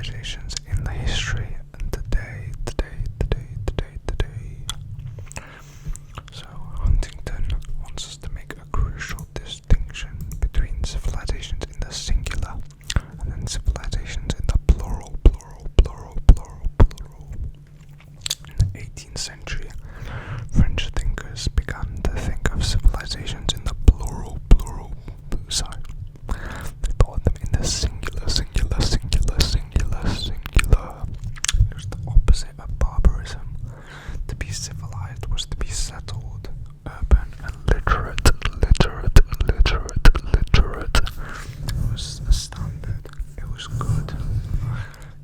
civilizations in the history and today. So Huntington wants us to make a crucial distinction between civilizations in the singular and then civilizations in the plural. In the 18th century, French thinkers began to think of civilizations in the plural. Sorry. They thought of them in the singular. It was the opposite of barbarism. To be civilized was to be settled, urban, and literate. It was a standard. It was good.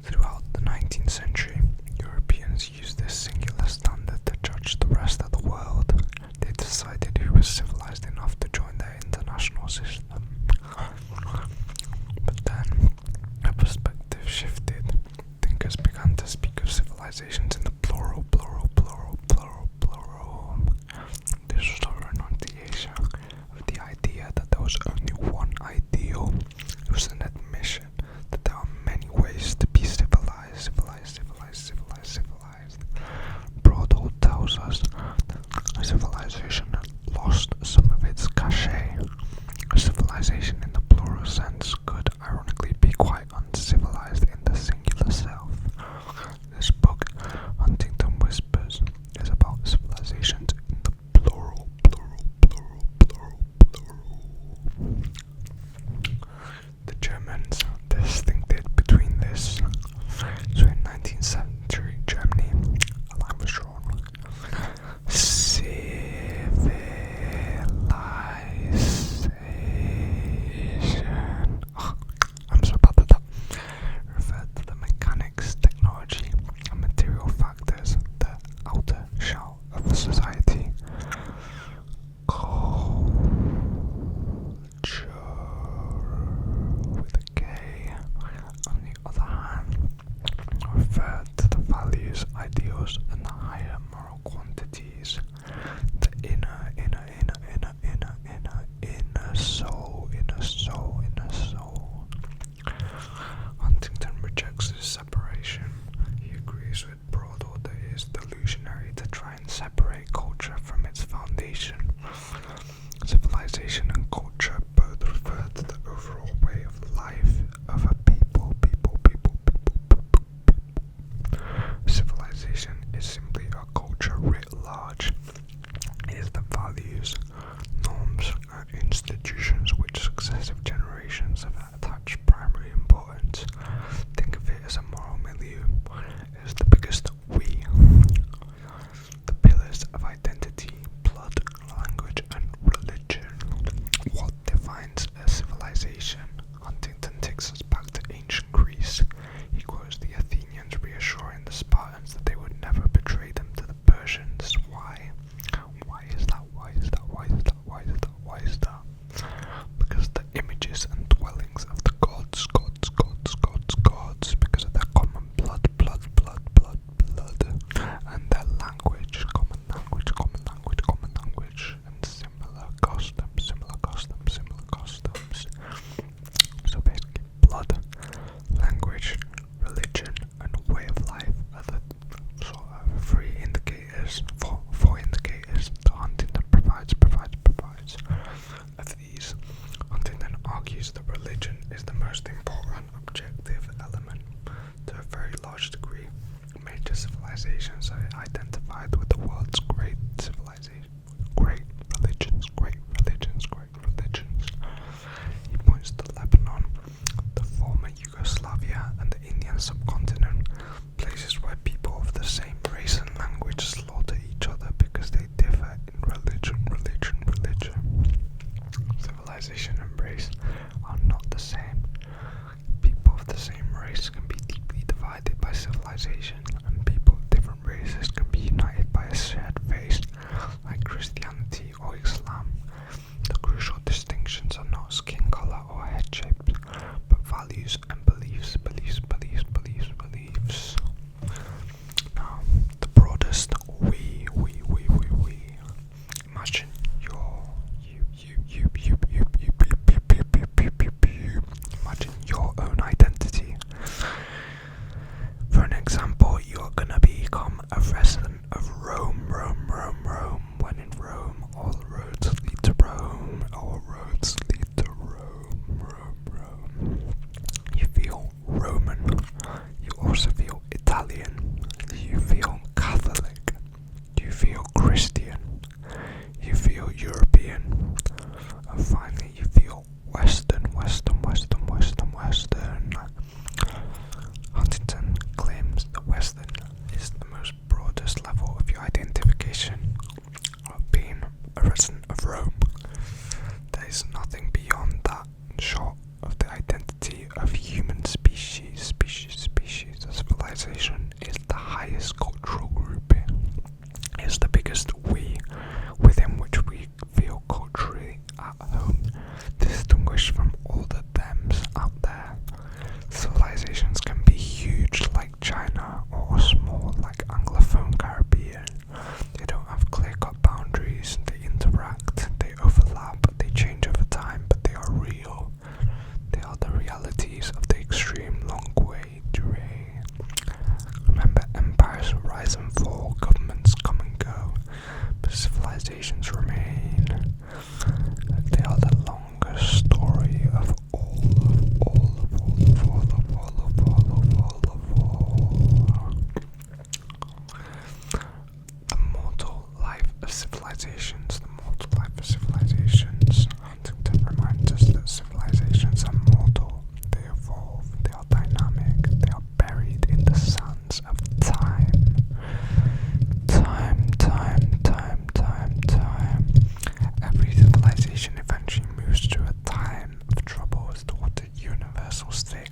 Throughout the 19th century, Europeans used this singular standard to judge the rest of the world. They decided who was civilized enough to join their international system. But then, the perspective shifted. Thinkers began to speak of civilizations in the plural. This was a renunciation of the idea that there was only one ideal. It was an admission that there are many ways to be civilized. Broadhall tells us that civilization had lost some of its cachet. Civilization in the plural sense could ironically be quite uncivilized in the singular self. This book, Huntington Whispers, is about civilizations in the plural. The Germans distincted between this. So in 19th century Germany, a line was drawn. Civilization. I'm so bad at that. Referred to the mechanics, technology, and material factors, the outer shell of the society. Culture, with a K, on the other hand, referred to the values, ideals, and the higher moral quantities. The inner soul. Huntington rejects this separation. He agrees with Broadhall that it is delusionary to try and separate culture from its foundation. Civilization and culture both refer to the overall way of life of a people. Civilization is simply a culture writ large. It is the values, norms, and institutions which successive generations have attached primary importance. Think of it as a moral milieu. It is the biggest we. The pillars of identity, blood, language, and religion. What defines a civilization? Huntington takes us back to ancient Greece. He quotes the Athenians reassuring the Spartans that they would never betray them to the Persians. Why? Why is that? Because the images and dwellings of the gods, because of their common blood, and their language, common language, and similar customs. So basically, blood, language, religion, and way of life are the sort of four indicators that Huntington provides. Of these, Huntington argues that religion is the most important objective element. To a very large degree, major civilizations are identified with the world's great civilizations, great religions. He points to Lebanon, the former Yugoslavia, and the Indian subcontinent, places where people of the same race and language slaughter each other because they differ in religion. Civilization and race are not the same. People of the same race can be deeply divided by civilization, and people of different races can be united by a shared faith, like Christianity or Islam. The crucial distinctions are not skin color or head shapes, but values and beliefs. Now, the broadest we. Imagine Imagine your own identity. also feel Italian, you feel Catholic, you feel Christian, you feel European, and finally you feel Western. Huntington claims that Western is the most broadest level of your identification of being a resident of Rome. There is nothing beyond that short of the identity of human species. A civilization is the highest cultural grouping. It's the biggest we, within which we feel culturally at home, distinguished from all the thems out there. Civilizations can be huge like China or small like Anglophone Caribbean. They don't have clear-cut boundaries, they interact, they overlap, they change over time, but they are real. They are the realities of the extreme longue durée. Remember, empires rise and fall, governments come and go, but civilizations remain. They are the longest story of all. The mortal life of civilizations. Huntington reminds us that civilizations are mortal. They evolve, they are dynamic, they are buried in the sands of time. Every civilization eventually moves to a time of troubles towards a universal state,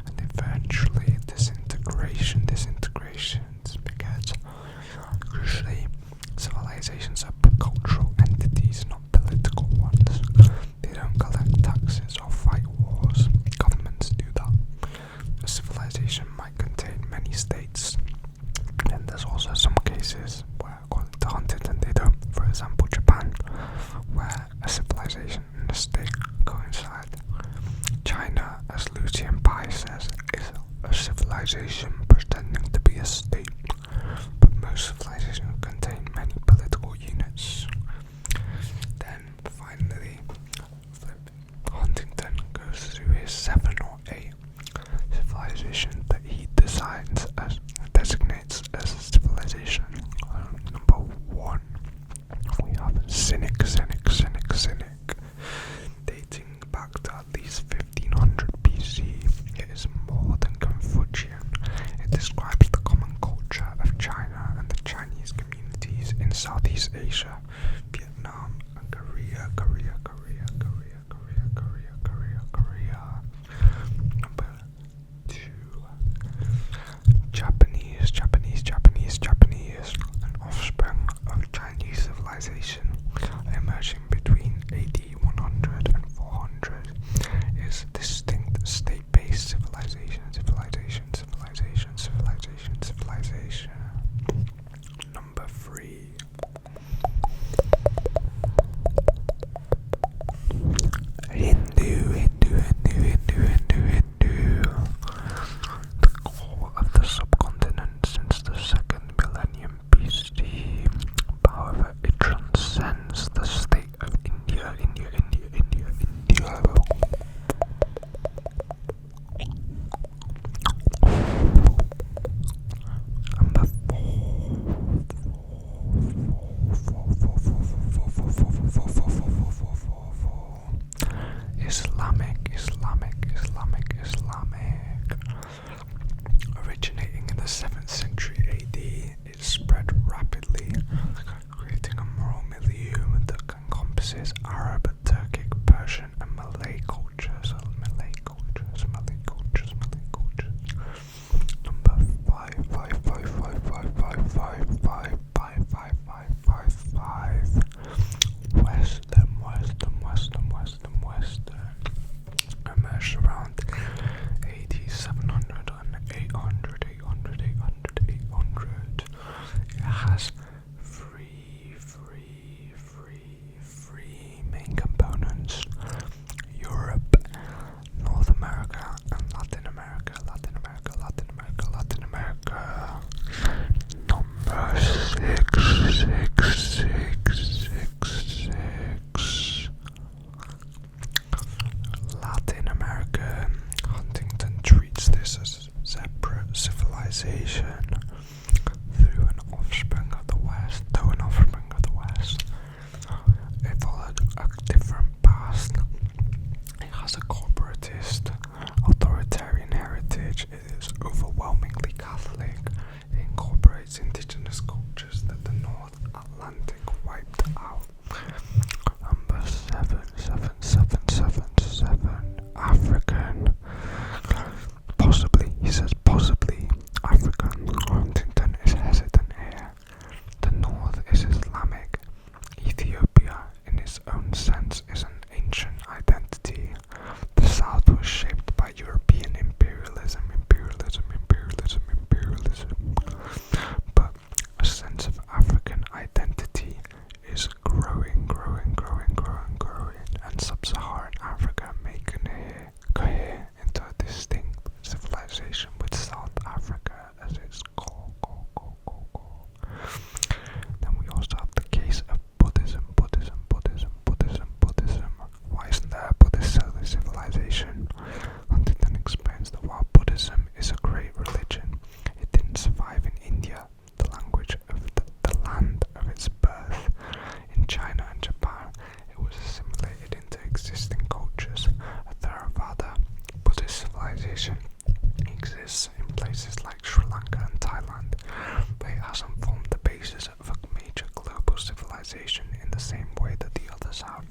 and eventually disintegrations because crucially civilizations are cultural entities, not political ones. They don't collect taxes or fight wars. Governments do that. A civilization might contain many states, and there's also some cases where, according to Huntington, they don't. For example, Japan, where a civilization and a state coincide. China, as Lucian Pye says, is a civilization pretending to be a state, but most civilizations contain many political units. Then, finally, Huntington goes through his 7 or 8 civilizations that he designates as a civilization. Number 1, we have Sinic, dating back to at least 1500 BC. It is more than Confucian. It describes the common culture of China and the Chinese communities in Southeast Asia, Vietnam, and Korea. Number 2, Japanese, an offspring of Chinese civilization, emerging between AD 100 and 400, is distinct state-based civilization. Number 3, Hindu. The core of the subcontinent since the 2nd millennium BC. However, it transcends the state of India. Number 4. Islamic. Originating in the 7th century AD, it spread rapidly, creating a moral milieu that encompasses Arab, Turkic, Persian, and Malay cultures. Number 5. Western. Emerged around AD 700 and 800 places like Sri Lanka and Thailand, but it hasn't formed the basis of a major global civilization in the same way that the others have.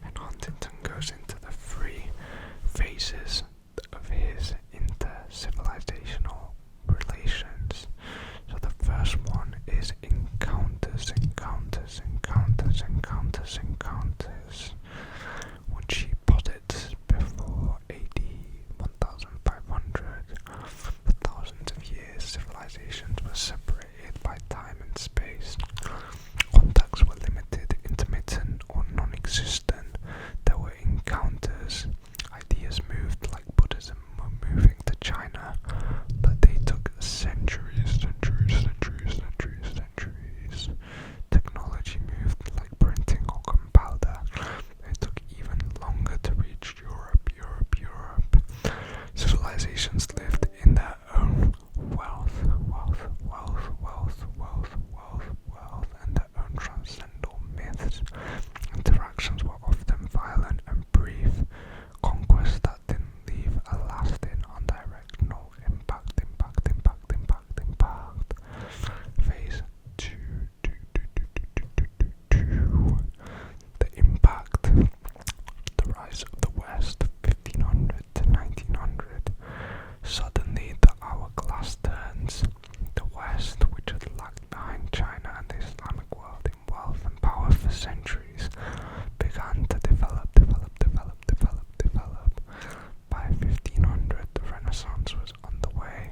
And Huntington goes into the three phases of his inter-civilizational relations. So the first one is encounters, which he posits before AD 1500. For thousands of years, civilizations were separated by time and space. Contacts were limited, intermittent, or non-existent. There were encounters. Ideas moved like Buddhism were moving to China, but they took centuries. Technology moved like printing or gunpowder. It took even longer to reach Europe. Civilizations lived in their own wealth, and their own transcendental myths. Interactions were often violent and brief. Conquests that didn't leave a lasting, unidirectional impact. Phase 2. The impact. The rise of the West, 1500 to 1900. Suddenly the hourglass turns. The West, which had lagged behind China and the Islamic world in wealth and power for centuries, began to develop. By 1500, the Renaissance was underway.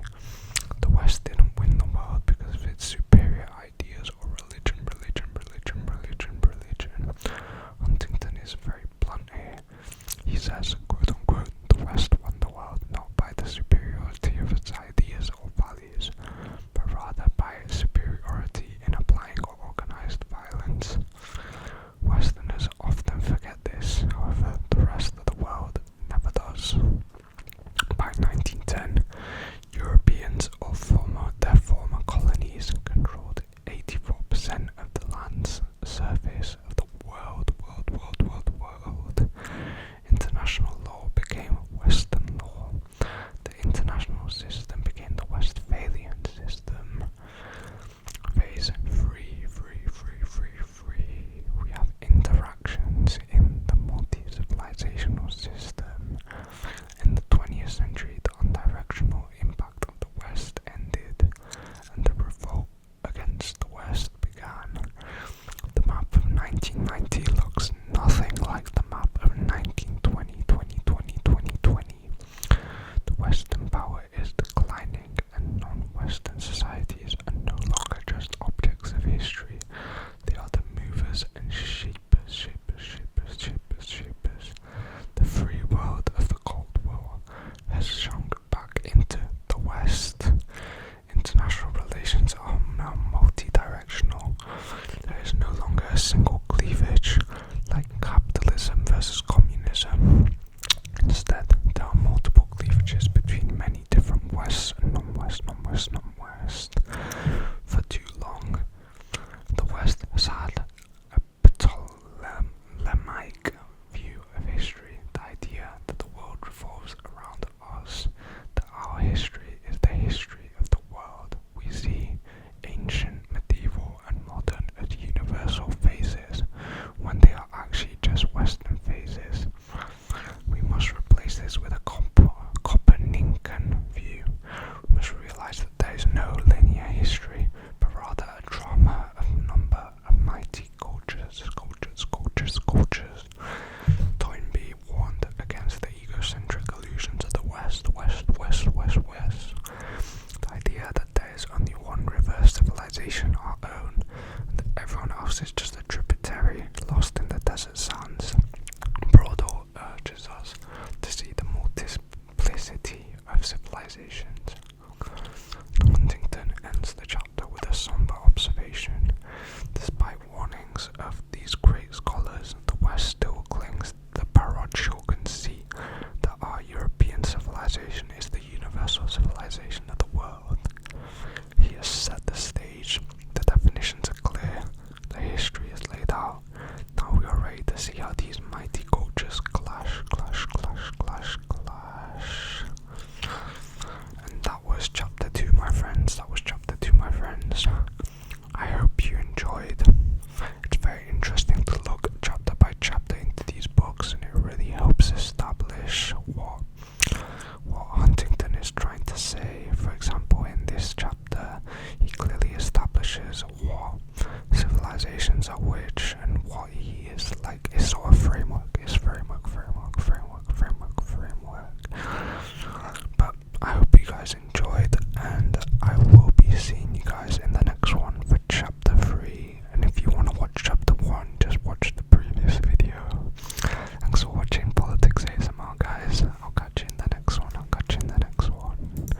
The West didn't win the world because of its superior ideas or religion. Huntington is very blunt here. He says, quote unquote, the West won the world not by the superiority of its ideas or values, but rather by its superiority in applying organized violence. Westerners often forget this, however, the rest of the world never does. By 1910, Europeans or their former colonies controlled 84% of the land's surface of the world. International law became Western law. The international system became the Westphalian system. Phase 3. We have interactions in the multi-civilizational system. In the 20th century, the unidirectional impact of the West ended, and the revolt against the West began. The map of 1990 looks nothing like the map of 1920. The Western power is declining, and non-Western societies are no longer just objects of history. They are the movers and shapers. The free world of the Cold War has shone are which and what he is, like his sort of framework.